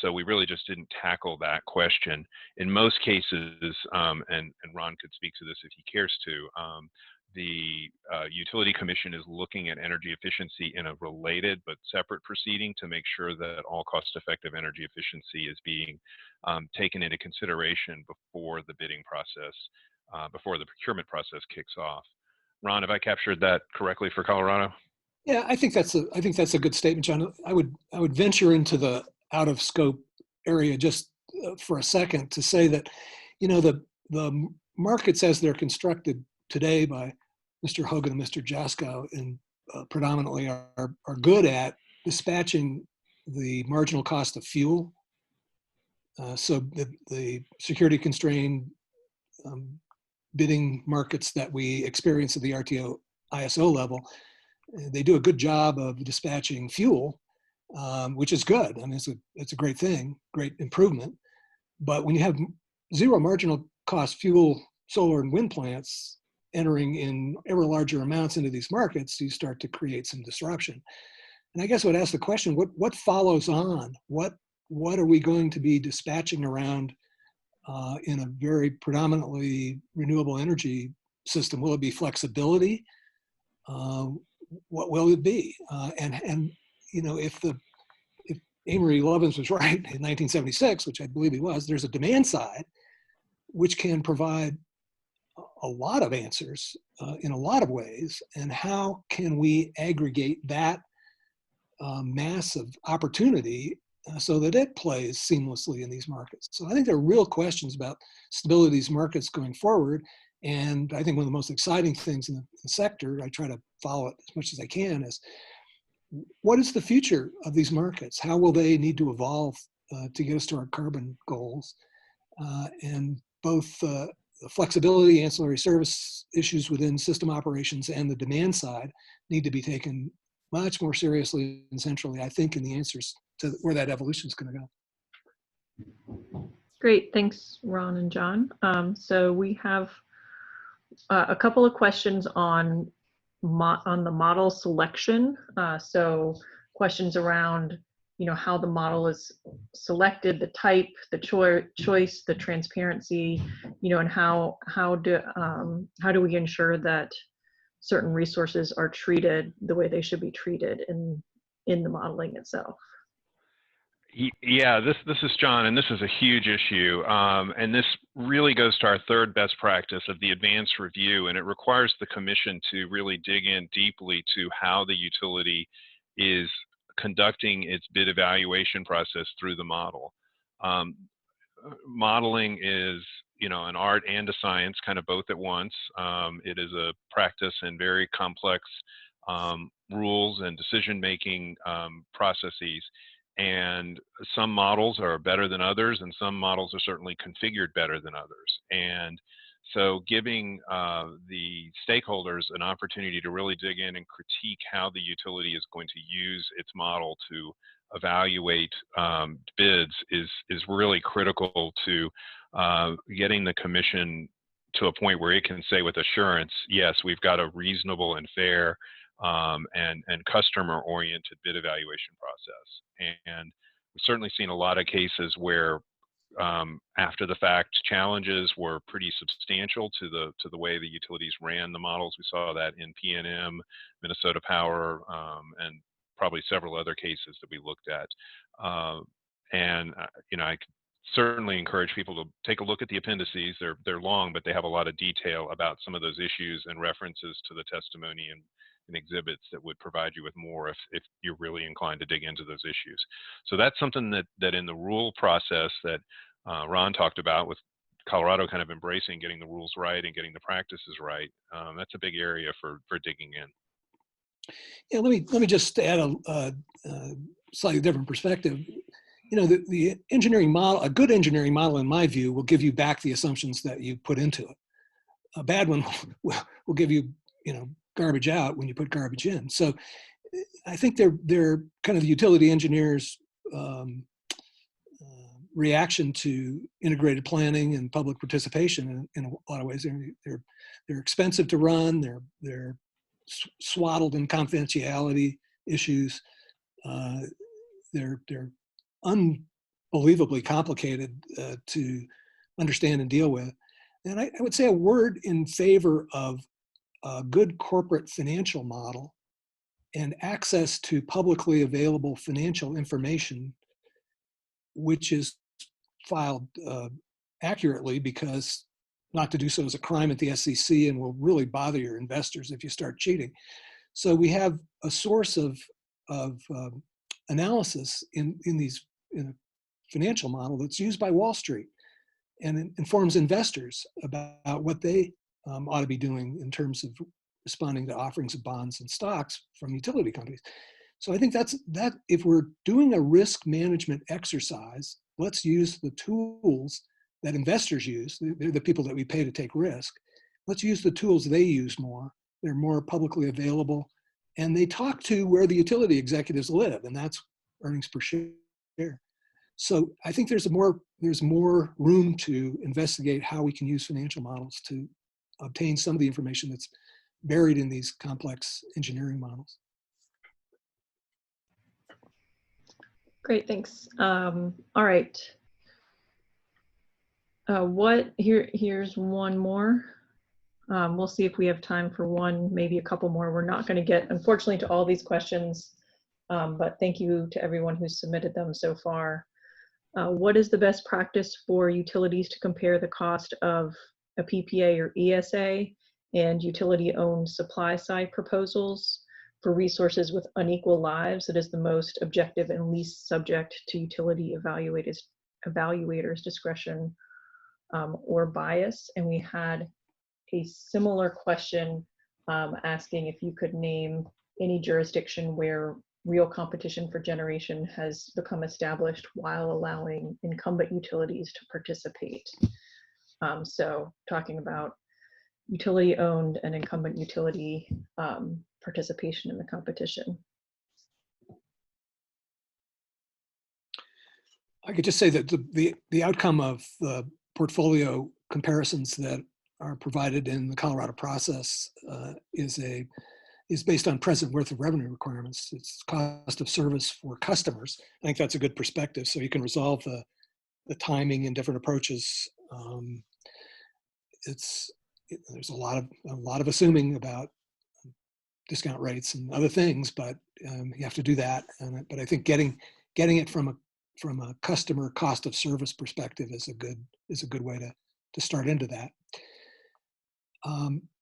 So we really just didn't tackle that question. In most cases, and Ron could speak to this if he cares to, the Utility Commission is looking at energy efficiency in a related but separate proceeding to make sure that all cost-effective energy efficiency is being taken into consideration before the bidding process, before the procurement process kicks off. Ron, have I captured that correctly for Colorado? Yeah, I think that's a good statement, John. I would venture into the out of scope area just for a second to say that, you know, the markets as they're constructed today by Mr. Hogan and Mr. Jasko and predominantly are good at dispatching the marginal cost of fuel. So the security constrained bidding markets that we experience at the RTO ISO level They do a good job of dispatching fuel, which is good. I mean, it's a great thing, great improvement. But when you have zero marginal cost fuel, solar and wind plants entering in ever larger amounts into these markets, you start to create some disruption. And I guess I would ask the question, what follows on? What are we going to be dispatching around in a very predominantly renewable energy system? Will it be flexibility? What will it be? And you know, if Amory Lovins was right in 1976, which I believe he was, there's a demand side which can provide a lot of answers in a lot of ways. And how can we aggregate that massive opportunity so that it plays seamlessly in these markets? So I think there are real questions about stability of these markets going forward. And I think one of the most exciting things in the sector, I try to follow it as much as I can, is what is the future of these markets? How will they need to evolve to get us to our carbon goals? And both the flexibility, ancillary service issues within system operations and the demand side need to be taken much more seriously and centrally, I think, in the answers to where that evolution is going to go. Great, thanks, Ron and John. So we have a couple of questions on the model selection. So questions around, you know, how the model is selected, the type, the choice, the transparency, you know, and how do we ensure that certain resources are treated the way they should be treated in the modeling itself? Yeah, this is John, and this is a huge issue. And this really goes to our third best practice of the advanced review, and it requires the commission to really dig in deeply to how the utility is conducting its bid evaluation process through the model. Modeling is, you know, an art and a science, kind of both at once. It is a practice in very complex rules and decision-making processes. And some models are better than others, and some models are certainly configured better than others. And so giving the stakeholders an opportunity to really dig in and critique how the utility is going to use its model to evaluate bids is really critical to getting the commission to a point where it can say with assurance, yes, we've got a reasonable and fair and customer-oriented bid evaluation process. And we've certainly seen a lot of cases where after the fact challenges were pretty substantial to the way the utilities ran the models. We saw that in PNM, Minnesota Power, and probably several other cases that we looked at. You know, I certainly encourage people to take a look at the appendices. They're long, but they have a lot of detail about some of those issues and references to the testimony and exhibits that would provide you with more if you're really inclined to dig into those issues. So that's something that in the rule process that Ron talked about, with Colorado kind of embracing getting the rules right and getting the practices right, that's a big area for digging in. Yeah, let me just add a slightly different perspective. You know, the engineering model, a good engineering model, in my view, will give you back the assumptions that you put into it. A bad one will give you, you know, garbage out when you put garbage in. So I think they're kind of the utility engineers' reaction to integrated planning and public participation in a lot of ways. They're expensive to run. They're swaddled in confidentiality issues. They're unbelievably complicated to understand and deal with. And I would say a word in favor of a good corporate financial model and access to publicly available financial information, which is filed accurately, because not to do so is a crime at the SEC and will really bother your investors if you start cheating. So we have a source of analysis in a financial model that's used by Wall Street, and it informs investors about what they ought to be doing in terms of responding to offerings of bonds and stocks from utility companies. So I think that if we're doing a risk management exercise, let's use the tools that investors use. They're the people that we pay to take risk. Let's use the tools they use more. They're more publicly available, and they talk to where the utility executives live, and that's earnings per share. So I think there's more room to investigate how we can use financial models to obtain some of the information that's buried in these complex engineering models. Great, thanks. All right. Here's one more. We'll see if we have time for one, maybe a couple more. We're not going to get, unfortunately, to all these questions, but thank you to everyone who's submitted them so far. What is the best practice for utilities to compare the cost of a PPA or ESA and utility-owned supply-side proposals for resources with unequal lives that is the most objective and least subject to utility evaluators' discretion or bias? And we had a similar question asking if you could name any jurisdiction where real competition for generation has become established while allowing incumbent utilities to participate. So talking about utility-owned and incumbent utility participation in the competition. I could just say that the outcome of the portfolio comparisons that are provided in the Colorado process is based on present worth of revenue requirements. It's cost of service for customers. I think that's a good perspective, so you can resolve the timing and different approaches. There's a lot of assuming about discount rates and other things, but you have to do that. But I think getting it from a customer cost of service perspective is a good way to start into that.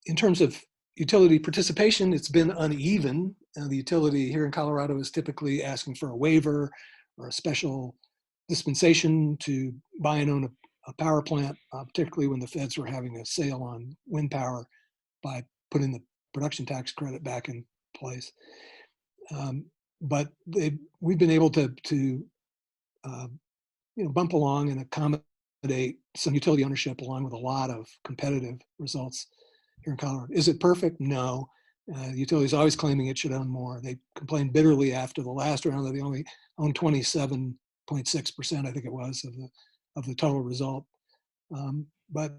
In terms of utility participation, it's been uneven. The utility here in Colorado is typically asking for a waiver or a special dispensation to buy and own a power plant, particularly when the feds were having a sale on wind power by putting the production tax credit back in place. But we've been able to bump along and accommodate some utility ownership along with a lot of competitive results here in Colorado. Is it perfect? No. The utility is always claiming it should own more. They complained bitterly after the last round that they only own 27.6%, I think it was, of the total result. But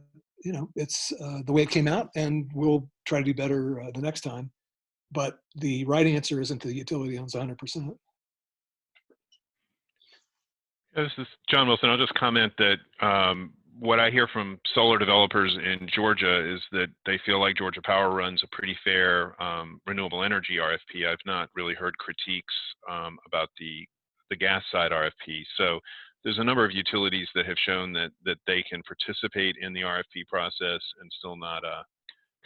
it's the way it came out, and we'll try to do better the next time. But the right answer isn't the utility owns 100%. This is John Wilson. I'll just comment that what I hear from solar developers in Georgia is that they feel like Georgia Power runs a pretty fair renewable energy RFP. I've not really heard critiques about the gas side RFP. So there's a number of utilities that have shown that they can participate in the RFP process and still not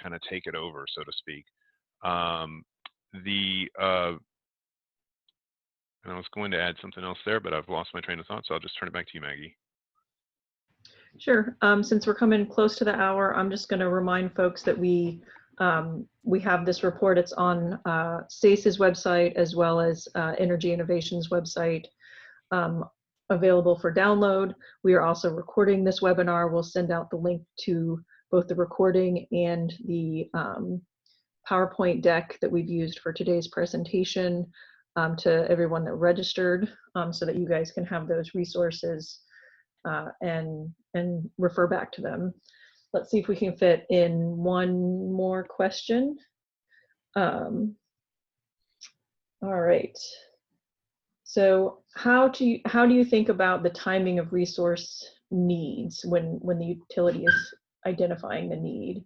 kind of take it over, so to speak. And I was going to add something else there, but I've lost my train of thought, so I'll just turn it back to you, Maggie. Sure. Since we're coming close to the hour, I'm just going to remind folks that we have this report. It's on SACE's website as well as Energy Innovation's website, available for download. We are also recording this webinar. We'll send out the link to both the recording and the PowerPoint deck that we've used for today's presentation to everyone that registered, so that you guys can have those resources and refer back to them. Let's see if we can fit in one more question. All right. So how do you think about the timing of resource needs when the utility is identifying the need,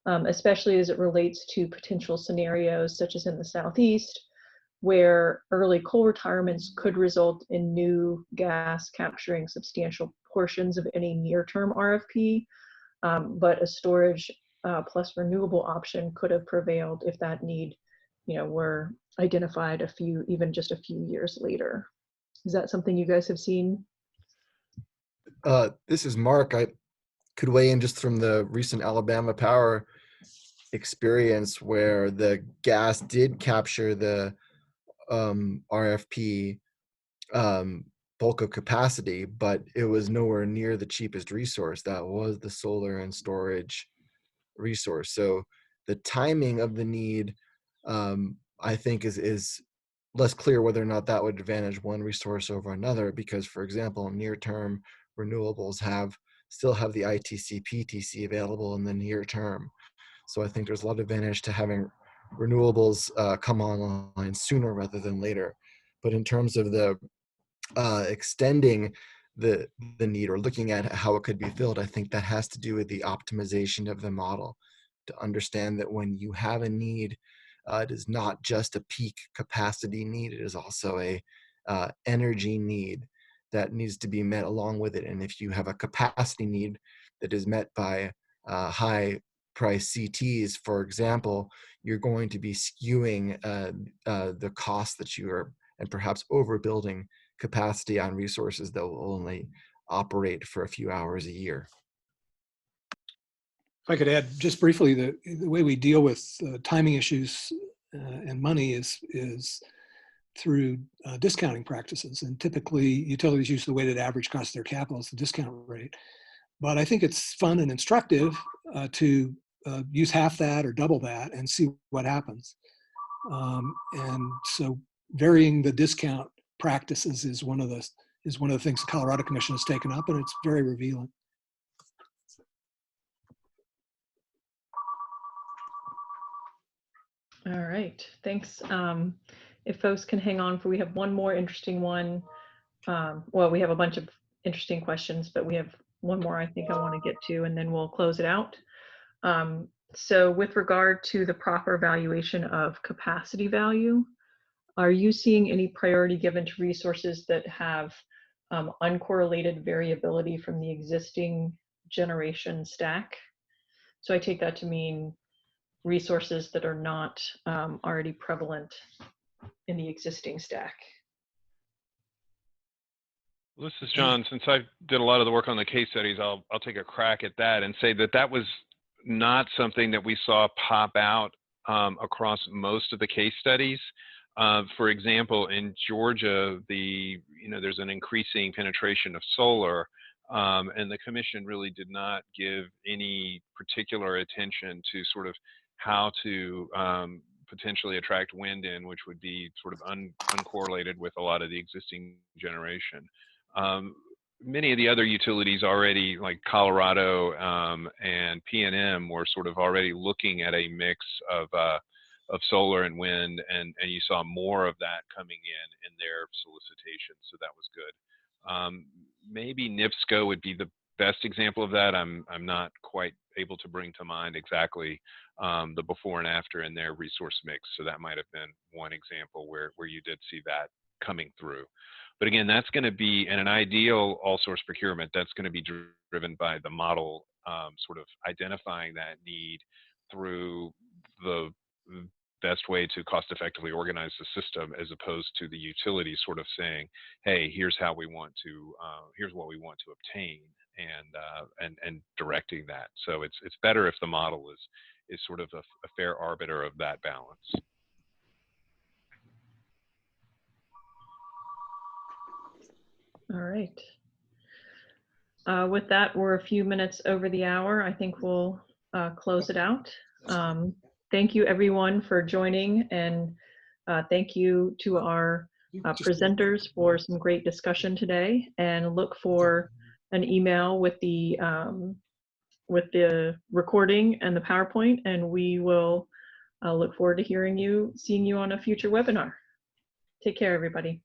especially as it relates to potential scenarios such as in the Southeast, where early coal retirements could result in new gas capturing substantial portions of any near-term RFP, but a storage plus renewable option could have prevailed if that need, were identified even just a few years later. Is that something you guys have seen? This is Mark. I could weigh in just from the recent Alabama Power experience where the gas did capture the RFP bulk of capacity, but it was nowhere near the cheapest resource. That was the solar and storage resource. So the timing of the need, I think is less clear whether or not that would advantage one resource over another, because, for example, near term renewables still have the ITC PTC available in the near term. So I think there's a lot of advantage to having renewables come online sooner rather than later. But in terms of the extending the need or looking at how it could be filled, I think that has to do with the optimization of the model, to understand that when you have a need, it is not just a peak capacity need, it is also a energy need that needs to be met along with it. And if you have a capacity need that is met by high price CTs, for example, you're going to be skewing the cost that you are, and perhaps overbuilding capacity on resources that will only operate for a few hours a year. If I could add just briefly, the way we deal with timing issues and money is through discounting practices. And typically utilities use the weighted average cost of their capital as the discount rate. But I think it's fun and instructive to use half that or double that and see what happens. And so varying the discount practices is one of the things the Colorado Commission has taken up, and it's very revealing. All right, thanks. If folks can hang on, for we have one more interesting one. Well, we have a bunch of interesting questions, but we have one more I think I want to get to, and then we'll close it out. So with regard to the proper valuation of capacity value, are you seeing any priority given to resources that have uncorrelated variability from the existing generation stack? So I take that to mean resources that are not already prevalent in the existing stack. Well, this is John. Since I did a lot of the work on the case studies, I'll take a crack at that and say that was not something that we saw pop out across most of the case studies. For example, in Georgia, there's an increasing penetration of solar, and the commission really did not give any particular attention to sort of how to potentially attract wind in, which would be sort of uncorrelated with a lot of the existing generation. Many of the other utilities already, like Colorado and PNM, were sort of already looking at a mix of solar and wind, and you saw more of that coming in their solicitation, so that was good. Maybe NIPSCO would be the best example of that. I'm not quite able to bring to mind exactly the before and after in their resource mix, so that might have been one example where you did see that coming through. But again, that's going to be, in an ideal all-source procurement, that's going to be driven by the model sort of identifying that need through the best way to cost-effectively organize the system, as opposed to the utility sort of saying, "Hey, here's how we want to, here's what we want to obtain," and directing that. So it's better if the model is sort of a fair arbiter of that balance. All right. With that, we're a few minutes over the hour. I think we'll close it out. Thank you everyone for joining, and thank you to our presenters for some great discussion today, and look for an email with the recording and the PowerPoint, and we will look forward to seeing you on a future webinar. Take care, everybody.